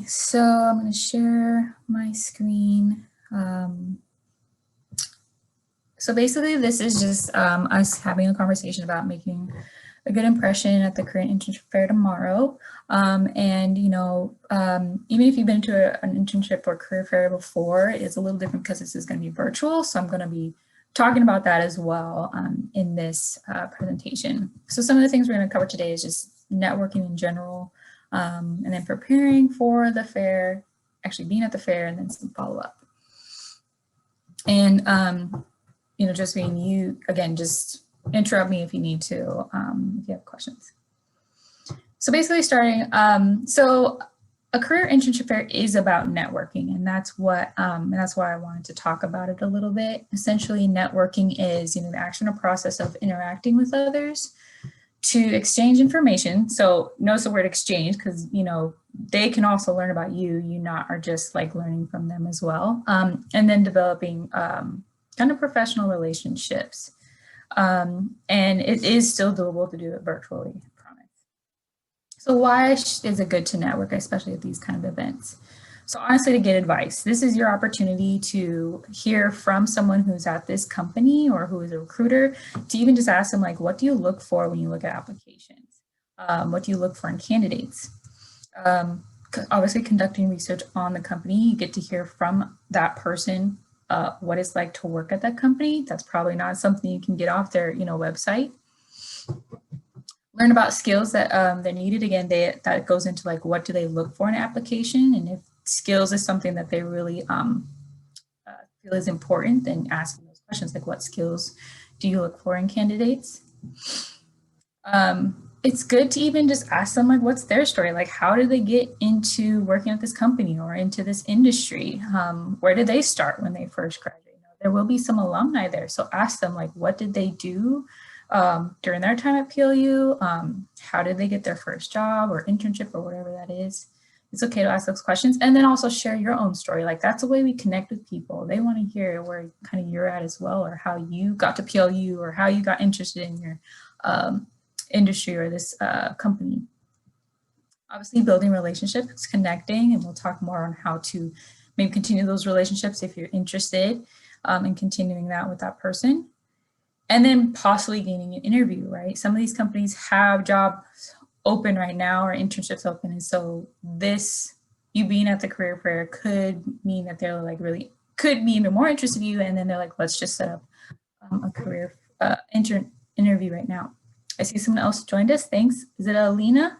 so I'm going to share my screen. So basically, this is just us having a conversation about making a good impression at the Career Internship Fair tomorrow. And, even if you've been to an internship or career fair before, it's a little different because this is going to be virtual. So I'm going to be talking about that as well in this presentation. So some of the things we're going to cover today is just networking in general, and then preparing for the fair, actually being at the fair, and then some follow-up. And, just being you, again, just interrupt me if you need to, if you have questions. So basically starting, so a career internship fair is about networking, and that's what, that's why I wanted to talk about it a little bit. Essentially, networking is, the action or process of interacting with others to exchange information. So notice the word exchange, because, they can also learn about you. You not are just like learning from them as well. And then developing kind of professional relationships. And it is still doable to do it virtually, I promise. So why is it good to network, especially at these kind of events? So honestly, to get advice. This is your opportunity to hear from someone who's at this company or who is a recruiter, to even just ask them, like, what do you look for when you look at applications? What do you look for in candidates? Obviously, conducting research on the company, you get to hear from that person what it's like to work at that company. That's probably not something you can get off their website. Learn about skills that they're needed. Again, that goes into like, what do they look for in an application, and if skills is something that they really feel is important, then asking those questions like, what skills do you look for in candidates? It's good to even just ask them, like, what's their story? Like, how did they get into working at this company or into this industry? Where did they start when they first graduated? There will be some alumni there. So ask them, like, what did they do during their time at PLU? How did they get their first job or internship or whatever that is? It's okay to ask those questions. And then also share your own story. Like, that's the way we connect with people. They want to hear where kind of you're at as well, or how you got to PLU, or how you got interested in your industry or this company. Obviously, building relationships, connecting, and we'll talk more on how to maybe continue those relationships if you're interested in continuing that with that person. And then possibly gaining an interview, right? Some of these companies have jobs open right now or internships open. And so you being at the career fair could mean that they're like really, could be even more interested in you. And then they're like, let's just set up a career interview right now. I see someone else joined us. Thanks. Is it Alina?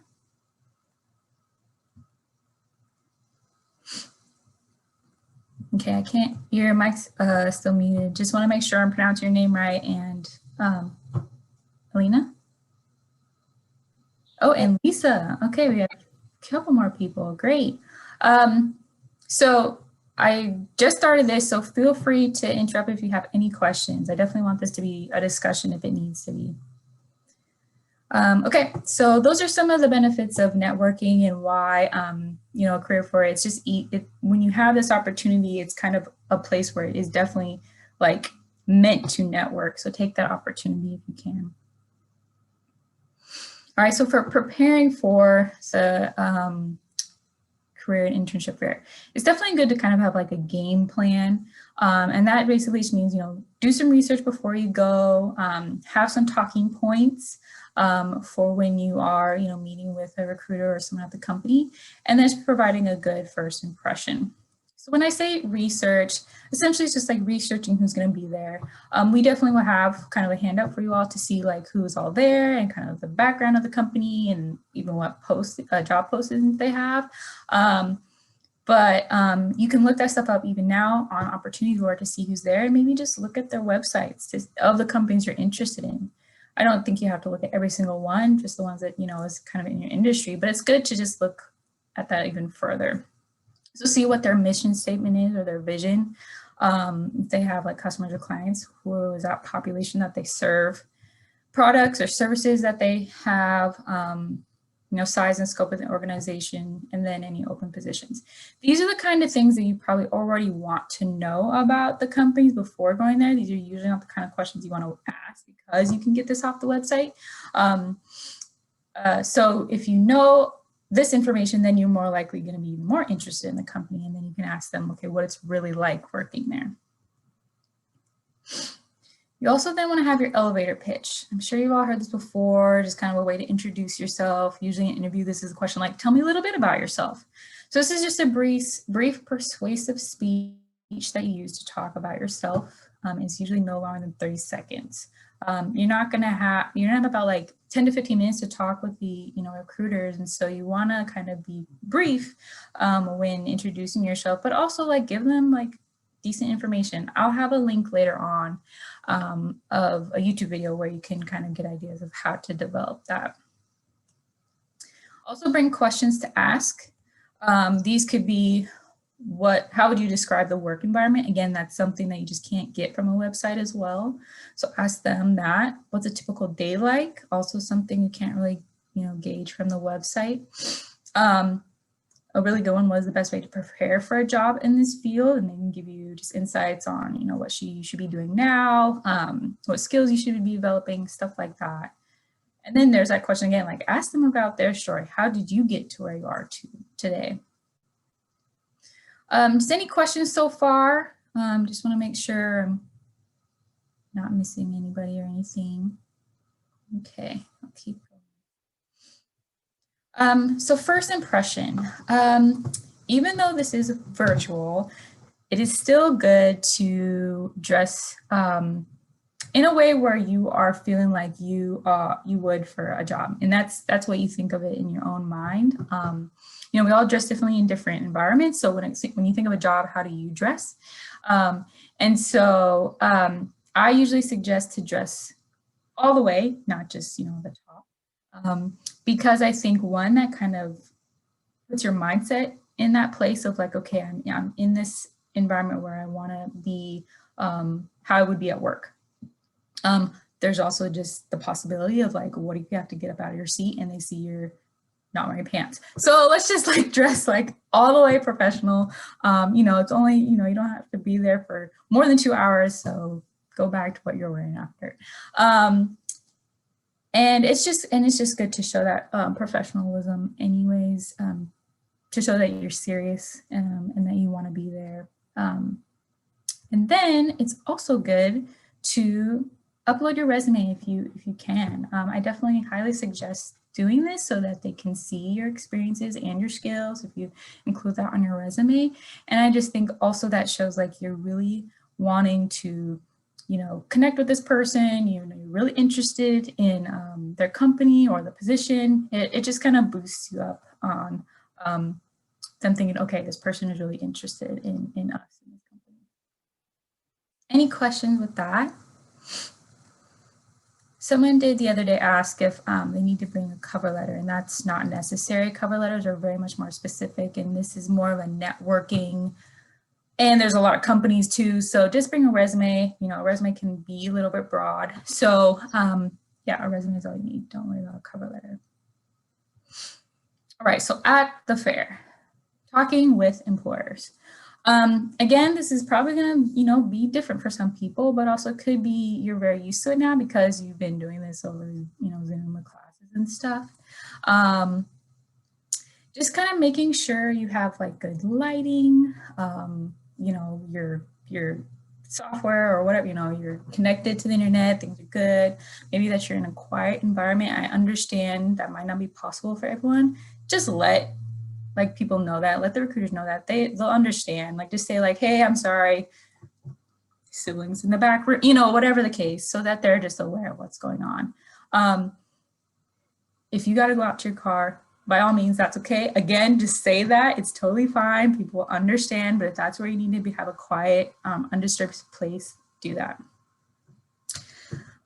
Okay, I can't. Your mic's still muted. Just want to make sure I'm pronouncing your name right. And Alina? Oh, and Lisa. Okay, we have a couple more people. Great. So I just started this, so feel free to interrupt if you have any questions. I definitely want this to be a discussion if it needs to be. Okay, so those are some of the benefits of networking and why, a career fair, it's just when you have this opportunity, it's kind of a place where it is definitely like meant to network. So take that opportunity if you can. All right, so for preparing for the Career and Internship Fair, it's definitely good to kind of have like a game plan. And that basically just means, do some research before you go, have some talking points for when you are, meeting with a recruiter or someone at the company, and then just providing a good first impression. So when I say research, essentially it's just like researching who's going to be there. We definitely will have kind of a handout for you all to see like who's all there and kind of the background of the company and even what job postings they have. But you can look that stuff up even now on Opportunity Board to see who's there, and maybe just look at their websites of the companies you're interested in. I don't think you have to look at every single one, just the ones that, is kind of in your industry, but it's good to just look at that even further. So see what their mission statement is or their vision. If they have like customers or clients, who is that population that they serve, products or services that they have, size and scope of the organization, and then any open positions. These are the kind of things that you probably already want to know about the companies before going there. These are usually not the kind of questions you want to ask because you can get this off the website. So if you know this information, then you're more likely going to be more interested in the company. And then you can ask them, okay, what it's really like working there. You also then want to have your elevator pitch. I'm sure you've all heard this before, just kind of a way to introduce yourself. Usually in an interview, this is a question like, tell me a little bit about yourself. So this is just a brief persuasive speech that you use to talk about yourself. It's usually no longer than 30 seconds. You're not about like 10 to 15 minutes to talk with the recruiters, and so you want to kind of be brief when introducing yourself, but also like give them like decent information. I'll have a link later on of a YouTube video where you can kind of get ideas of how to develop that. Also bring questions to ask. These could be, how would you describe the work environment? Again, that's something that you just can't get from a website as well. So ask them that. What's a typical day like? Also something you can't really, gauge from the website. A really good one was the best way to prepare for a job in this field, and they can give you just insights on, what you should be doing now, what skills you should be developing, stuff like that. And then there's that question again, like ask them about their story. How did you get to where you are today? Just any questions so far? Just want to make sure I'm not missing anybody or anything. Okay, I'll keep going. So first impression, even though this is virtual, it is still good to dress in a way where you are feeling like you would for a job, and that's what you think of it in your own mind. We all dress differently in different environments. So when you think of a job, how do you dress? And so I usually suggest to dress all the way, not just the top, because I think one, that kind of puts your mindset in that place of like, okay, I'm in this environment where I want to be how I would be at work. There's also just the possibility of like, what if you have to get up out of your seat and they see you're not wearing pants? So let's just like dress like all the way professional. It's only, you don't have to be there for more than 2 hours. So go back to what you're wearing after. And it's just good to show that professionalism anyways, to show that you're serious and that you want to be there. And then it's also good to upload your resume if you can. I definitely highly suggest doing this so that they can see your experiences and your skills if you include that on your resume. And I just think also that shows like you're really wanting to, connect with this person, you're really interested in their company or the position. It just kind of boosts you up on them thinking, okay, this person is really interested in us in this company. Any questions with that? Someone did the other day ask if they need to bring a cover letter, and that's not necessary. Cover letters are very much more specific, and this is more of a networking, and there's a lot of companies too. So just bring a resume. A resume can be a little bit broad. So yeah, a resume is all you need. Don't worry about a cover letter. All right, so at the fair, talking with employers. Again, this is probably going to, be different for some people, but also could be you're very used to it now because you've been doing this over, Zoom with classes and stuff. Just kind of making sure you have like good lighting, your software or whatever, you're connected to the internet, things are good. Maybe that you're in a quiet environment. I understand that might not be possible for everyone. Just let people know that, let the recruiters know that they'll understand. Like just say like, hey, I'm sorry, siblings in the back room, whatever the case, so that they're just aware of what's going on. If you got to go out to your car, by all means, that's okay. Again, just say that. It's totally fine. People will understand, but if that's where you need to have a quiet, undisturbed place, do that.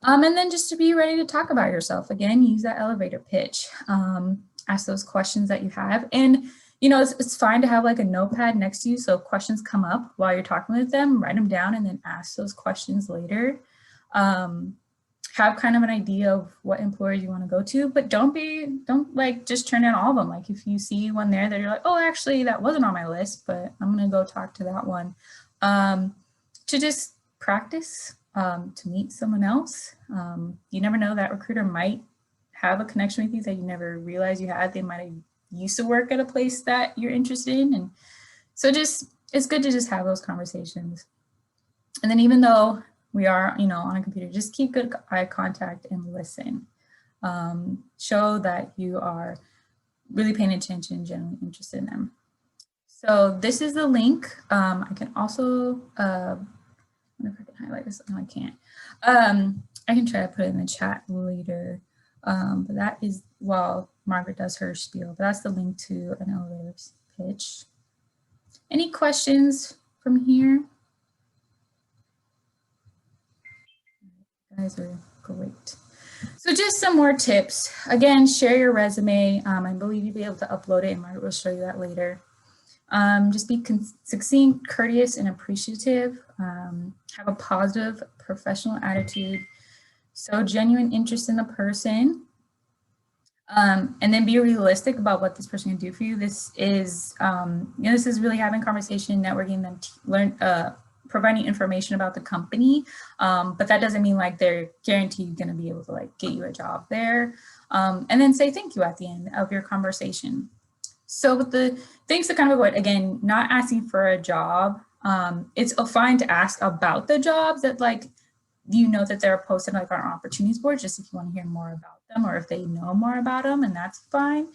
And then just to be ready to talk about yourself. Again, use that elevator pitch. Ask those questions that you have. And, it's fine to have like a notepad next to you. So if questions come up while you're talking with them, write them down and then ask those questions later. Have kind of an idea of what employers you want to go to, but don't like just turn down all of them. Like if you see one there that you're like, oh, actually that wasn't on my list, but I'm going to go talk to that one. To just practice, to meet someone else. You never know, that recruiter might have a connection with you that you never realized you had. They might have used to work at a place that you're interested in. And so just, it's good to just have those conversations. And then even though we are, you know, on a computer, just keep good eye contact and listen. Show that you are really paying attention, genuinely interested in them. So this is the link. I can also, I wonder if I can highlight this. No, I can't. I can try to put it in the chat later. But that is while Margaret does her spiel. But that's the link to an elevator pitch. Any questions from here? You guys are great. So just some more tips. Again, share your resume. I believe you'll be able to upload it, and Margaret will show you that later. Just be succinct, courteous, and appreciative. Have a positive professional attitude. Show genuine interest in the person. And then be realistic about what this person can do for you. This is, you know, this is really having conversation, networking, them providing information about the company. But that doesn't mean like they're guaranteed going to be able to like get you a job there. And then say thank you at the end of your conversation. So with the things to kind of avoid, again, not asking for a job. It's fine to ask about the jobs that like, you know, that they're posted like on opportunities board, just if you want to hear more about them or if they know more about them, and that's fine.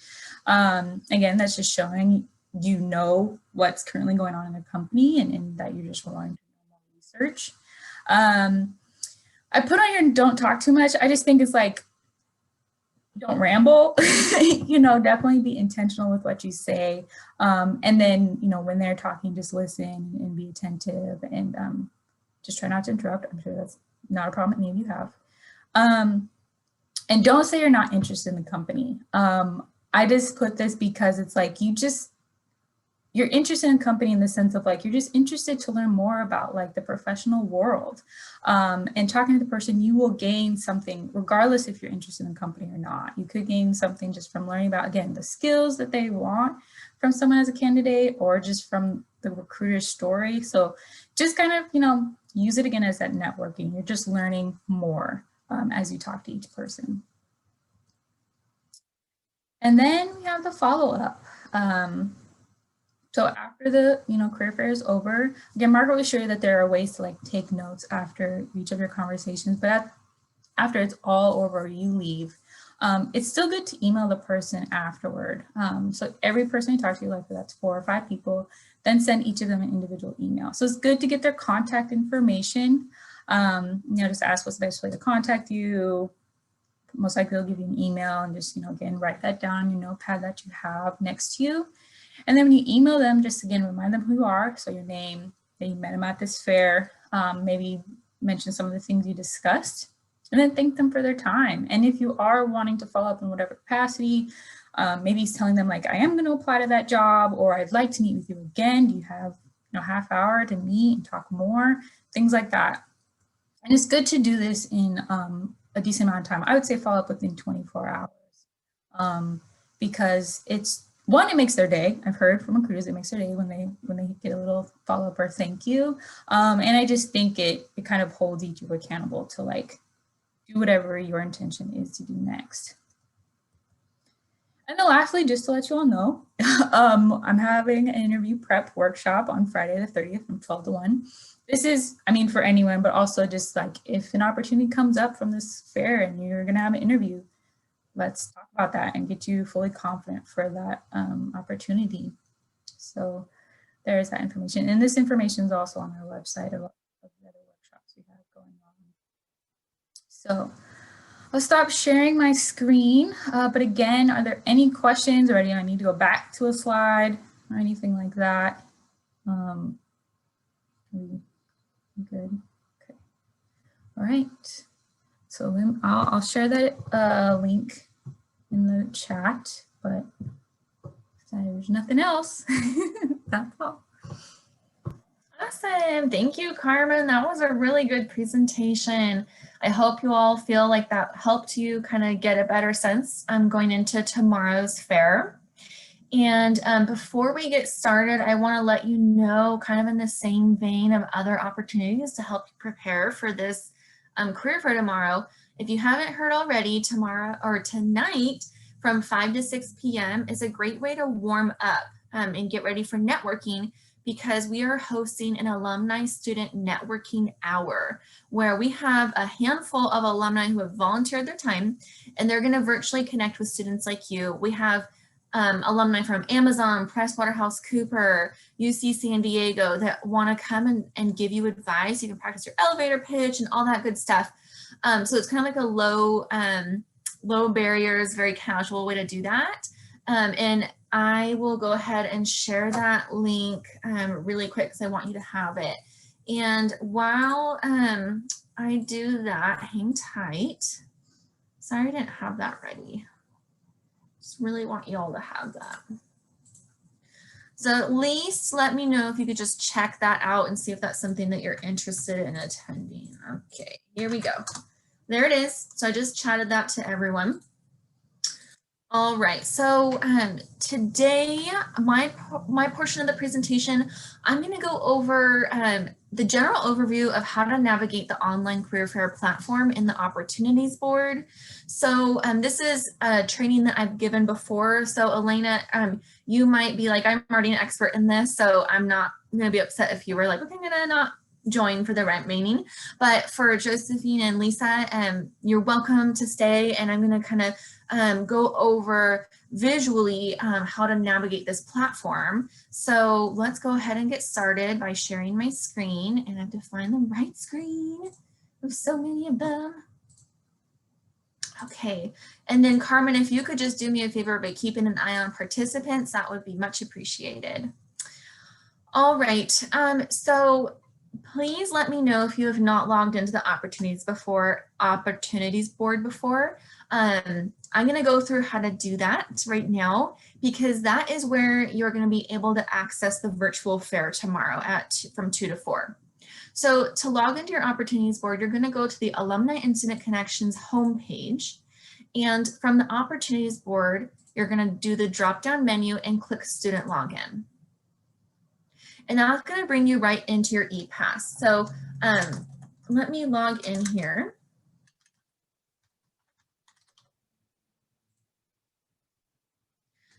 Again, that's just showing you know what's currently going on in the company and that you're just wanting to do more research. I put on here don't talk too much. I just think it's like, don't ramble, you know, definitely be intentional with what you say. And then, you know, when they're talking, just listen and be attentive and just try not to interrupt. I'm sure that's not a problem that any of you have. And don't say you're not interested in the company. I just put this because it's like, you're interested in company in the sense of like, you're just interested to learn more about like the professional world. And talking to the person, you will gain something regardless if you're interested in the company or not. You could gain something just from learning about, again, the skills that they want from someone as a candidate or just from the recruiter's story. So just kind of, you know, use it again as that networking. You're just learning more as you talk to each person. And then we have the follow-up. So after the, you know, career fair is over, again, Margaret will show you that there are ways to like take notes after each of your conversations, but after it's all over, you leave. It's still good to email the person afterward. So every person you talk to, like that's 4 or 5 people, then send each of them an individual email. So it's good to get their contact information. You know, just ask what's the best way to contact you. Most likely they'll give you an email and just, you know, again, write that down on your notepad that you have next to you. And then when you email them, just again, remind them who you are. So your name, that you met them at this fair, maybe mention some of the things you discussed, and then thank them for their time. And if you are wanting to follow up in whatever capacity, maybe he's telling them like, I am going to apply to that job, or I'd like to meet with you again. Do you have, you know, half hour to meet and talk more? Things like that. And it's good to do this in a decent amount of time. I would say follow up within 24 hours because it's, one, it makes their day. I've heard from recruiters, it makes their day when they get a little follow-up or thank you. And I just think it kind of holds each of you accountable to like do whatever your intention is to do next. And then lastly, just to let you all know, I'm having an interview prep workshop on Friday the 30th from 12 to 1. This is, I mean, for anyone, but also just like if an opportunity comes up from this fair and you're gonna have an interview, let's talk about that and get you fully confident for that opportunity. So there's that information. And this information is also on our website of the other workshops we have going on. So I'll stop sharing my screen. But again, are there any questions or do I need to go back to a slide or anything like that? Good. Okay. All right. So then I'll share that link in the chat, but if there's nothing else, that's all. Awesome. Thank you, Carmen. That was a really good presentation. I hope you all feel like that helped you kind of get a better sense going into tomorrow's fair. And before we get started, I want to let you know, kind of in the same vein of other opportunities to help you prepare for this career fair tomorrow. If you haven't heard already, tomorrow or tonight, from 5 to 6 p.m. is a great way to warm up and get ready for networking, because we are hosting an alumni student networking hour where we have a handful of alumni who have volunteered their time, and they're going to virtually connect with students like you. We have alumni from Amazon, PricewaterhouseCoopers, UC San Diego that want to come and give you advice. You can practice your elevator pitch and all that good stuff. So it's kind of like a low barriers, very casual way to do that. And I will go ahead and share that link really quick because I want you to have it. And while I do that, hang tight. Sorry, I didn't have that ready. Just really want you all to have that. So at least let me know if you could just check that out and see if that's something that you're interested in attending. Okay, here we go. There it is. So I just chatted that to everyone. All right, so today, my portion of the presentation, I'm going to go over the general overview of how to navigate the online career fair platform in the opportunities board. So this is a training that I've given before. So Elena, you might be like, I'm already an expert in this, so I'm not going to be upset if you were like, okay, I'm going to not join for the remaining. But for Josephine and Lisa, you're welcome to stay, and I'm going to kind of go over visually how to navigate this platform. So let's go ahead and get started by sharing my screen, and I have to find the right screen. There's so many of them. Okay, and then Carmen, if you could just do me a favor by keeping an eye on participants, that would be much appreciated. All right, so please let me know if you have not logged into the opportunities board before. I'm going to go through how to do that right now, because that is where you're going to be able to access the virtual fair tomorrow from 2 to 4. So to log into your opportunities board, you're going to go to the Alumni Incident Connections homepage. And from the opportunities board, you're going to do the drop-down menu and click student login. And that's going to bring you right into your ePass. So let me log in here.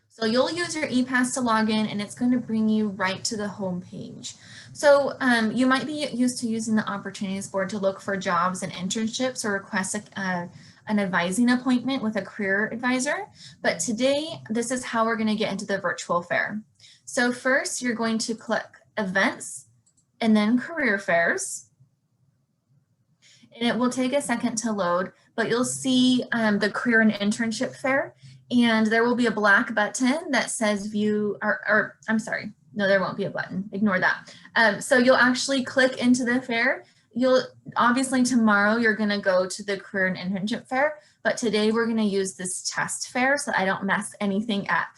So you'll use your ePass to log in, and it's going to bring you right to the home page. So you might be used to using the opportunities board to look for jobs and internships or request an advising appointment with a career advisor. But today, this is how we're going to get into the virtual fair. So first, you're going to click events and then career fairs. And it will take a second to load, but you'll see the Career and Internship Fair. And there will be a black button that says view, or I'm sorry, no, there won't be a button, ignore that. So you'll actually click into the fair. You'll obviously tomorrow you're gonna go to the Career and Internship Fair, but today we're gonna use this test fair so I don't mess anything up.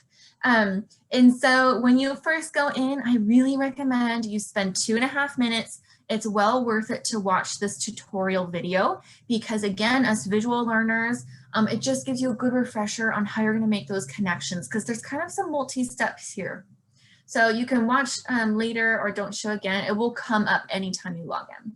And so when you first go in, I really recommend you spend 2.5 minutes. It's well worth it to watch this tutorial video, because again, as visual learners, it just gives you a good refresher on how you're going to make those connections, because there's kind of some multi-steps here. So you can watch later or don't show again. It will come up anytime you log in.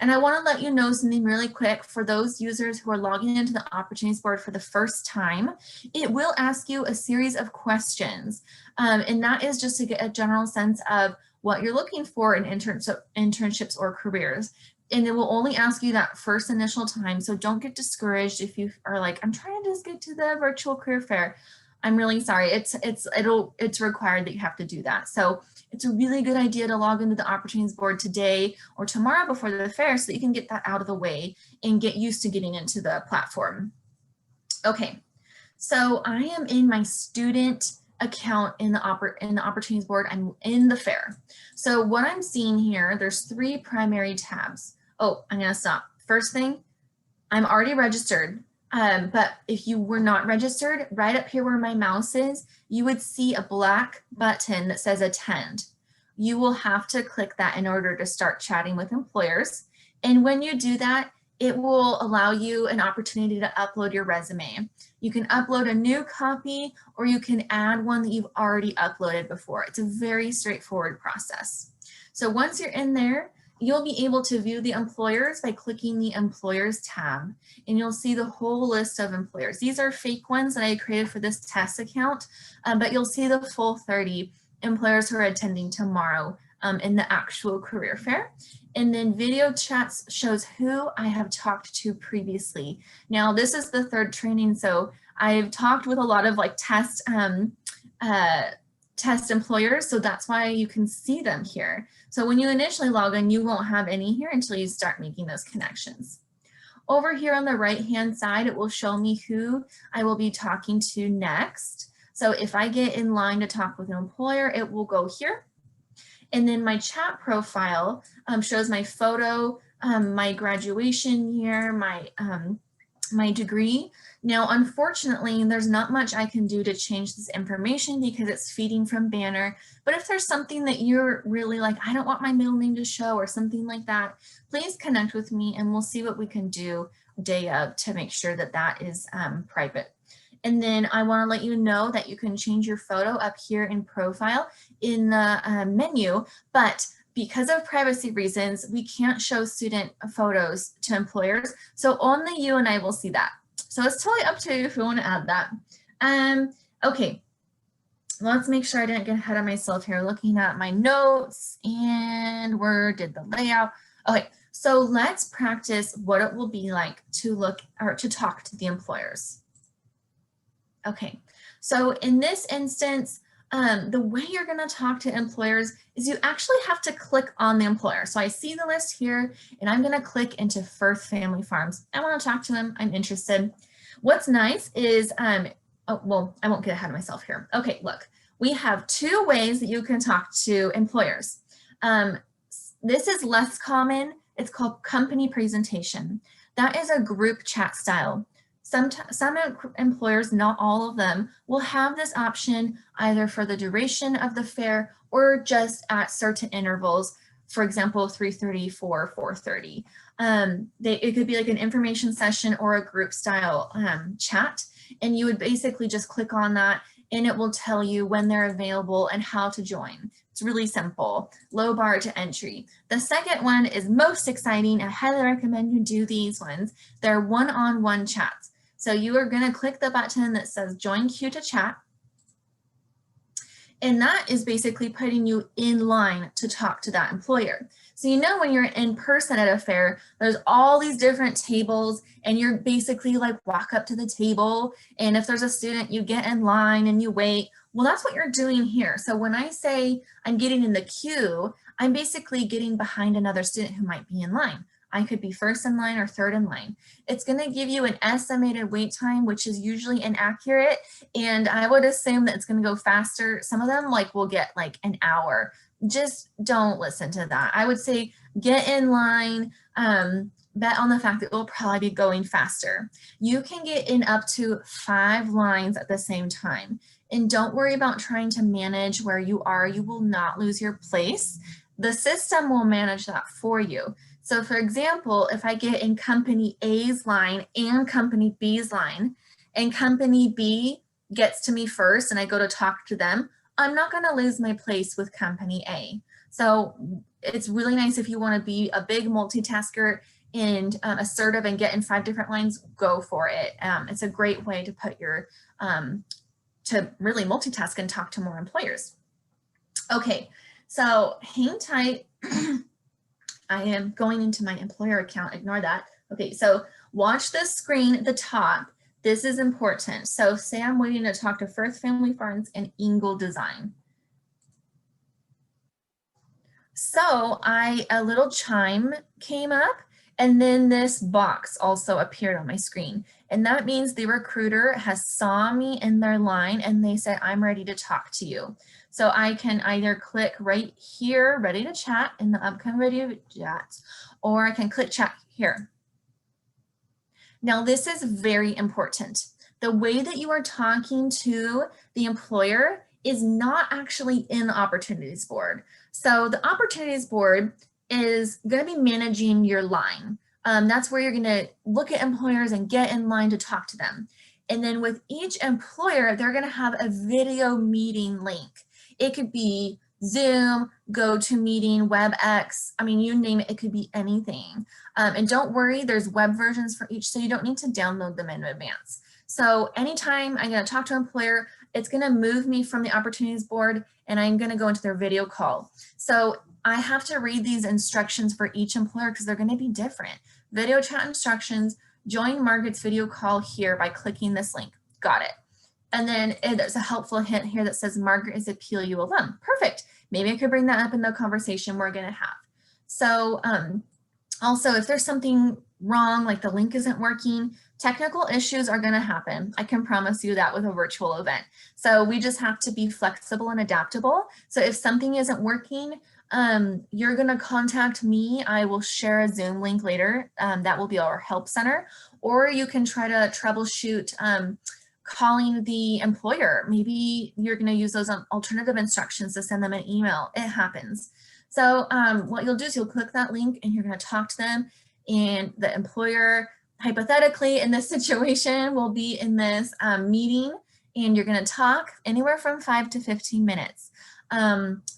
And I want to let you know something really quick for those users who are logging into the opportunities board for the first time. It will ask you a series of questions, and that is just to get a general sense of what you're looking for in internships or careers. And it will only ask you that first initial time. So don't get discouraged if you are like, I'm trying to just get to the virtual career fair. I'm really sorry. It's required that you have to do that. So it's a really good idea to log into the opportunities board today or tomorrow before the fair so that you can get that out of the way and get used to getting into the platform. Okay, so I am in my student account in the opportunities board. I'm in the fair. So what I'm seeing here, there's 3 primary tabs. Oh, I'm gonna stop. First thing, I'm already registered. But if you were not registered, right up here where my mouse is, you would see a black button that says attend. You will have to click that in order to start chatting with employers. And when you do that, it will allow you an opportunity to upload your resume. You can upload a new copy, or you can add one that you've already uploaded before. It's a very straightforward process. So once you're in there, you'll be able to view the employers by clicking the employers tab, and you'll see the whole list of employers. These are fake ones that I created for this test account, but you'll see the full 30 employers who are attending tomorrow in the actual career fair. And then video chats shows who I have talked to previously. Now this is the third training, so I've talked with a lot of like test employers, so that's why you can see them here. So when you initially log in, you won't have any here until you start making those connections. Over here on the right-hand side, it will show me who I will be talking to next. So if I get in line to talk with an employer, it will go here. And then my chat profile shows my photo, my graduation year, my degree. Now, unfortunately, there's not much I can do to change this information because it's feeding from Banner. But if there's something that you're really like, I don't want my middle name to show or something like that, please connect with me and we'll see what we can do day of to make sure that that is private. And then I want to let you know that you can change your photo up here in profile in the menu, but because of privacy reasons, we can't show student photos to employers. So only you and I will see that. So it's totally up to you if you want to add that. Okay, let's make sure I didn't get ahead of myself here looking at my notes and where did the layout. Okay, so let's practice what it will be like to look or to talk to the employers. Okay, so in this instance, the way you're going to talk to employers is you actually have to click on the employer. So I see the list here and I'm going to click into Firth Family Farms. I want to talk to them. I'm interested. What's nice is, oh, well, I won't get ahead of myself here. Okay, look, we have two ways that you can talk to employers. This is less common. It's called company presentation. That is a group chat style. Some employers, not all of them, will have this option either for the duration of the fair or just at certain intervals, for example, 3:30, 4:30. It could be like an information session or a group style chat, and you would basically just click on that and it will tell you when they're available and how to join. It's really simple, low bar to entry. The second one is most exciting. I highly recommend you do these ones. They're one-on-one chats. So you are going to click the button that says join queue to chat. And that is basically putting you in line to talk to that employer. So you know when you're in person at a fair, there's all these different tables and you're basically like walk up to the table. And if there's a student, you get in line and you wait. Well, that's what you're doing here. So when I say I'm getting in the queue, I'm basically getting behind another student who might be in line. I could be first in line or third in line. It's going to give you an estimated wait time, which is usually inaccurate. And I would assume that it's going to go faster. Some of them like will get like an hour. Just don't listen to that. I would say get in line, bet on the fact that it will probably be going faster. You can get in up to 5 lines at the same time. And don't worry about trying to manage where you are. You will not lose your place. The system will manage that for you. So for example, if I get in company A's line and company B's line, and company B gets to me first and I go to talk to them, I'm not going to lose my place with company A. So it's really nice if you want to be a big multitasker and assertive and get in 5 different lines, go for it. It's a great way to put your, to really multitask and talk to more employers. Okay, so hang tight. I am going into my employer account, ignore that. Okay, so watch the screen at the top. This is important. So say I'm waiting to talk to Firth Family Farms and Ingle Design. So a little chime came up and then this box also appeared on my screen. And that means the recruiter has saw me in their line and they said, I'm ready to talk to you. So I can either click right here, ready to chat in the upcoming ready to chat, or I can click chat here. Now this is very important. The way that you are talking to the employer is not actually in the opportunities board. So the opportunities board is going to be managing your line. That's where you're going to look at employers and get in line to talk to them. And then with each employer, they're going to have a video meeting link. It could be Zoom, GoToMeeting, WebEx, I mean, you name it, it could be anything. And don't worry, there's web versions for each, so you don't need to download them in advance. So anytime I'm going to talk to an employer, it's going to move me from the opportunities board and I'm going to go into their video call. So I have to read these instructions for each employer because they're going to be different. Video chat instructions, join Margaret's video call here by clicking this link. Got it. And then there's a helpful hint here that says Margaret is a PLU alum. Perfect. Maybe I could bring that up in the conversation we're going to have. So also, if there's something wrong, like the link isn't working, technical issues are going to happen. I can promise you that with a virtual event. So we just have to be flexible and adaptable. So if something isn't working, you're going to contact me. I will share a Zoom link later. That will be our help center, or you can try to troubleshoot calling the employer. Maybe you're going to use those alternative instructions to send them an email. It happens. So what you'll do is you'll click that link and you're going to talk to them, and the employer, hypothetically in this situation, will be in this meeting, and you're going to talk anywhere from 5 to 15 minutes.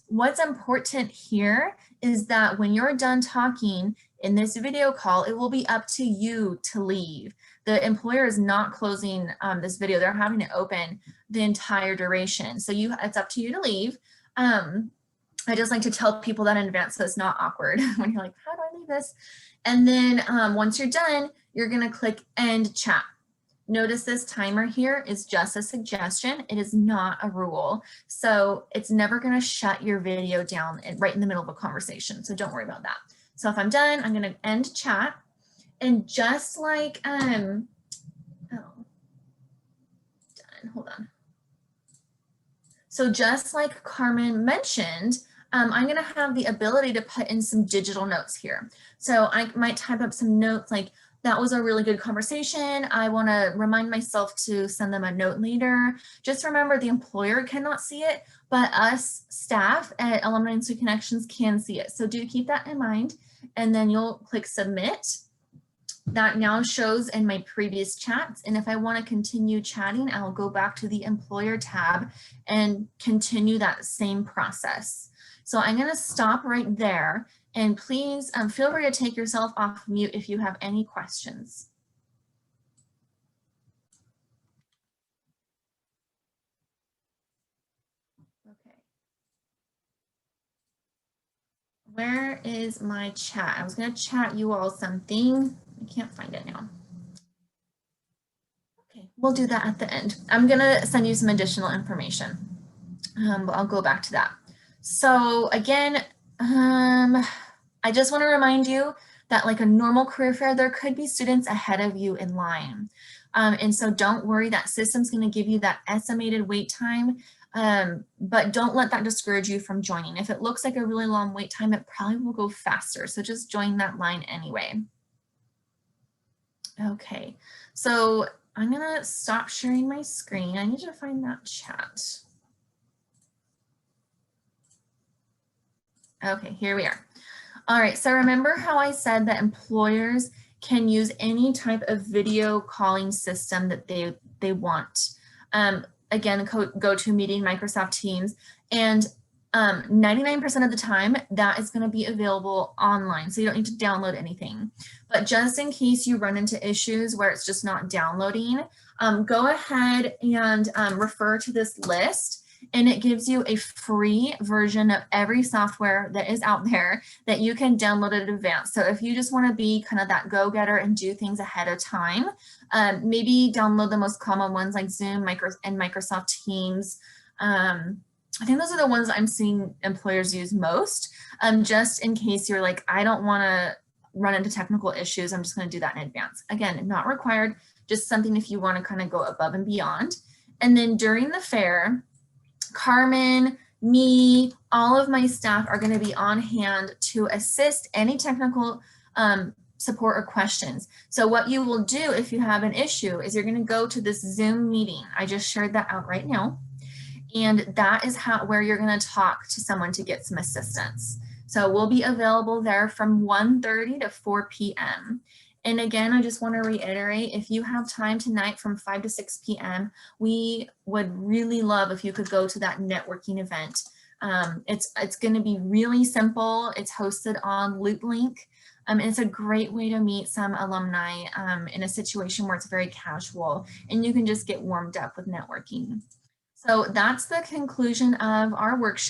What's important here is that when you're done talking in this video call, it will be up to you to leave. The employer is not closing this video. They're having it open the entire duration. So it's up to you to leave. I just like to tell people that in advance so it's not awkward when you're like, how do I leave this? And then once you're done, you're gonna click end chat. Notice this timer here is just a suggestion. It is not a rule. So it's never gonna shut your video down right in the middle of a conversation. So don't worry about that. So if I'm done, I'm gonna end chat. And just like, done, hold on. So just like Carmen mentioned, I'm gonna have the ability to put in some digital notes here. So I might type up some notes like, that was a really good conversation. I wanna remind myself to send them a note later. Just remember the employer cannot see it, but us staff at Alumni and Student Connections can see it. So do keep that in mind. And then you'll click submit. That now shows in my previous chats. And if I want to continue chatting, I'll go back to the employer tab and continue that same process. So I'm going to stop right there, and please feel free to take yourself off mute if you have any questions. Okay. Where is my chat? I was going to chat you all something. I can't find it now. Okay, we'll do that at the end. I'm gonna send you some additional information, but I'll go back to that. So again, I just want to remind you that like a normal career fair, there could be students ahead of you in line. And so don't worry, that system's gonna give you that estimated wait time, but don't let that discourage you from joining. If it looks like a really long wait time, it probably will go faster. So just join that line anyway. Okay, so I'm gonna stop sharing my screen. I need to find that chat. Okay, here we are. All right, so remember how I said that employers can use any type of video calling system that they want. Again, GoToMeeting, Microsoft Teams, and 99% of the time that is going to be available online, so you don't need to download anything. But just in case you run into issues where it's just not downloading, go ahead and refer to this list, and it gives you a free version of every software that is out there that you can download in advance. So if you just want to be kind of that go-getter and do things ahead of time, maybe download the most common ones like Zoom, and Microsoft Teams. I think those are the ones I'm seeing employers use most, just in case you're like, I don't want to run into technical issues. I'm just going to do that in advance. Again, not required, just something if you want to kind of go above and beyond. And then during the fair, Carmen, me, all of my staff are going to be on hand to assist any technical support or questions. So what you will do if you have an issue is you're going to go to this Zoom meeting. I just shared that out right now. And that is where you're going to talk to someone to get some assistance. So we'll be available there from 1:30 to 4 p.m. And again, I just want to reiterate, if you have time tonight from 5 to 6 p.m., we would really love if you could go to that networking event. It's going to be really simple. It's hosted on LoopLink. It's a great way to meet some alumni in a situation where it's very casual and you can just get warmed up with networking. So that's the conclusion of our workshop.